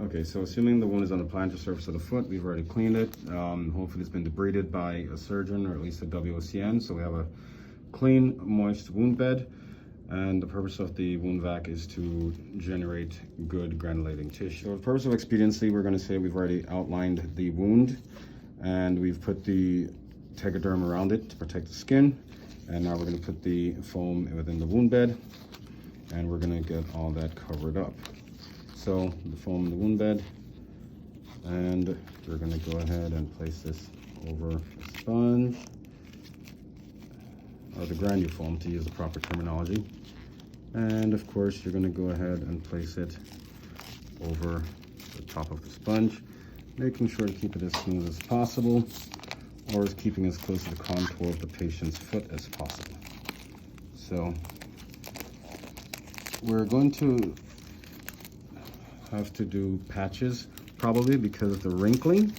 Okay, so assuming the wound is on the plantar surface of the foot, we've already cleaned it. Hopefully it's been debrided by a surgeon or at least a WOCN. So we have a clean, moist wound bed. And the purpose of the wound vac is to generate good granulating tissue. So for the purpose of expediency, we're going to say we've already outlined the wound and we've put the tegaderm around it to protect the skin. And now we're going to put the foam within the wound bed and we're going to get all that covered up. So the foam in the wound bed, and we're going to go ahead and place this over the sponge, or the granufoam to use the proper terminology. And of course, you're going to go ahead and place it over the top of the sponge, making sure to keep it as smooth as possible, or as keeping as close to the contour of the patient's foot as possible. So we're going to have to do patches probably because of the wrinkling,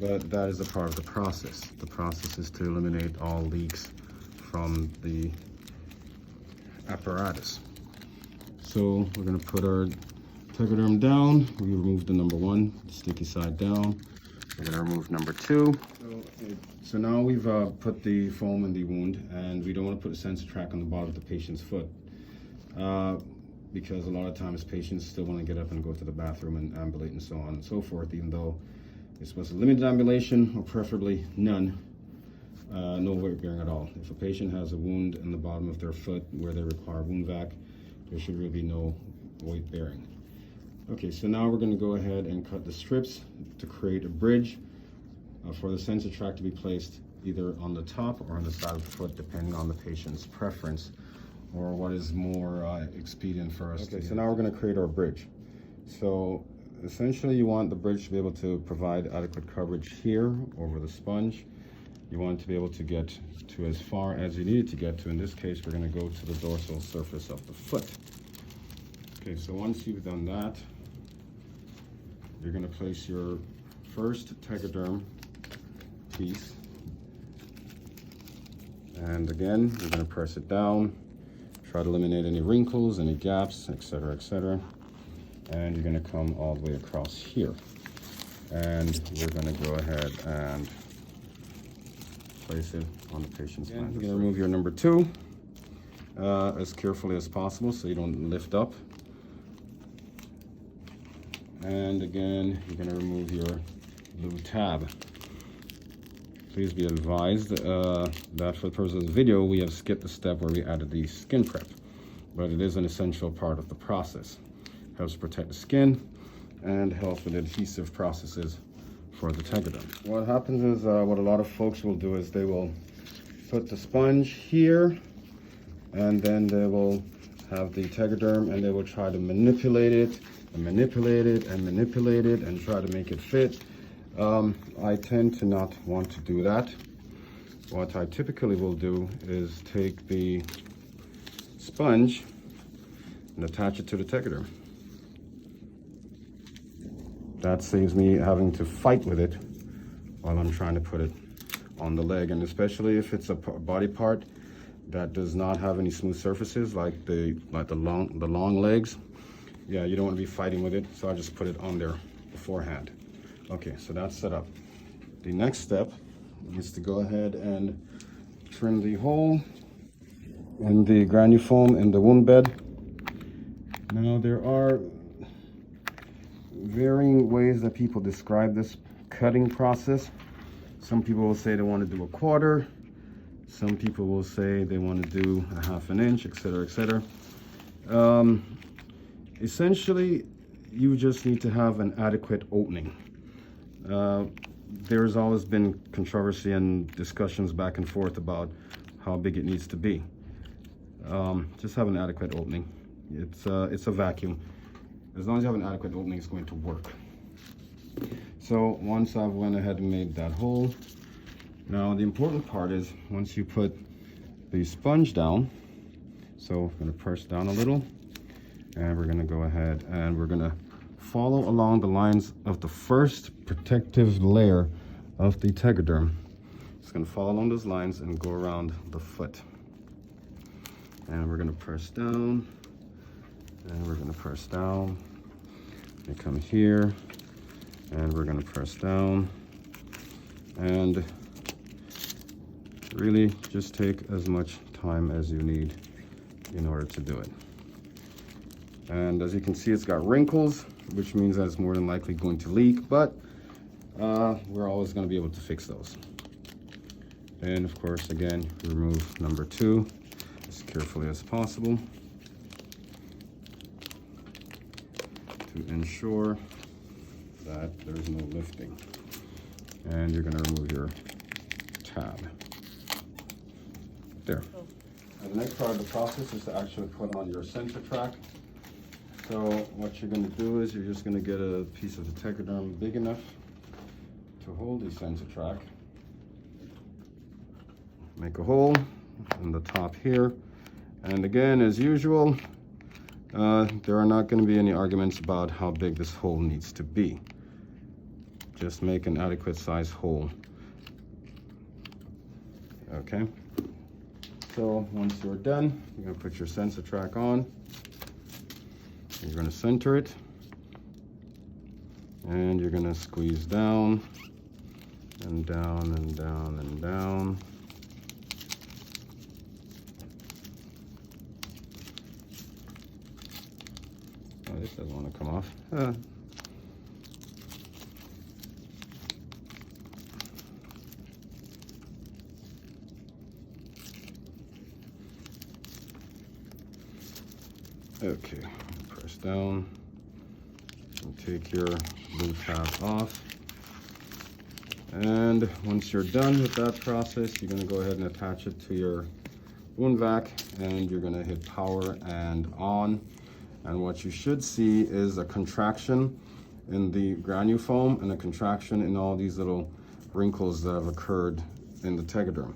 but that is a part of the process. The process is to eliminate all leaks from the apparatus. So we're going to put our tegaderm down. We removed the number 1 sticky side down. We're going to remove number 2. So now we've put the foam in the wound, and we don't want to put a sensor track on the bottom of the patient's foot. Because a lot of times patients still want to get up and go to the bathroom and ambulate and so on and so forth, even though it's supposed to limit ambulation or preferably none, no weight bearing at all. If a patient has a wound in the bottom of their foot where they require wound vac, there should really be no weight bearing. Okay, so now we're going to go ahead and cut the strips to create a bridge for the sensor track to be placed either on the top or on the side of the foot, depending on the patient's preference, or what is more expedient for us. Okay, so now we're going to create our bridge. So essentially you want the bridge to be able to provide adequate coverage here over the sponge. You want it to be able to get to as far as you need it to get to. In this case, we're going to go to the dorsal surface of the foot. Okay, so once you've done that, you're going to place your first tegaderm piece. And again, you're going to press it down. Try to eliminate any wrinkles, any gaps, etc., etc. And you're going to come all the way across here. And we're going to go ahead and place it on the patient's hand. You're going to remove your number 2 as carefully as possible so you don't lift up. And again, you're going to remove your blue tab. Please be advised that for the purpose of the video, we have skipped the step where we added the skin prep, but it is an essential part of the process. Helps protect the skin and helps with adhesive processes for the tegaderm. What happens is what a lot of folks will do is they will put the sponge here, and then they will have the tegaderm and they will try to manipulate it and manipulate it and manipulate it and try to make it fit. I tend to not want to do that. What I typically will do is take the sponge and attach it to the tegaderm. That saves me having to fight with it while I'm trying to put it on the leg, and especially if it's a body part that does not have any smooth surfaces like the long legs. Yeah, you don't want to be fighting with it, so I just put it on there beforehand. Okay, so that's set up. The next step is to go ahead and trim the hole in the granufoam in the wound bed. Now there are varying ways that people describe this cutting process. Some people will say they want to do a quarter. Some people will say they want to do a ½ inch, etc., etc. Essentially, you just need to have an adequate opening. There's always been controversy and discussions back and forth about how big it needs to be. Just have an adequate opening. It's a vacuum. As long as you have an adequate opening, it's going to work. So once I've went ahead and made that hole, now the important part is once you put the sponge down, so I'm going to press down a little, and we're going to go ahead and we're going to follow along the lines of the first protective layer of the tegaderm. It's going to follow along those lines and go around the foot. And we're going to press down, and we're going to press down, You come here, and we're going to press down, and really just take as much time as you need in order to do it. And as you can see, it's got wrinkles, which means that it's more than likely going to leak, but we're always going to be able to fix those. And of course, again, remove number 2 as carefully as possible to ensure that there's no lifting. And you're going to remove your tab. There. And the next part of the process is to actually put on your sensor track. So what you're going to do is you're just going to get a piece of the tegaderm big enough to hold the sensor track. Make a hole in the top here. And again, as usual, there are not going to be any arguments about how big this hole needs to be. Just make an adequate size hole. Okay. So once you're done, you're going to put your sensor track on. You're going to center it. And you're going to squeeze down and down and down and down. Oh, this doesn't want to come off. Okay, press down and take your blue tab off. And once you're done with that process, you're going to go ahead and attach it to your wound vac, and you're going to hit power and on. And what you should see is a contraction in the granufoam and a contraction in all these little wrinkles that have occurred in the tegaderm.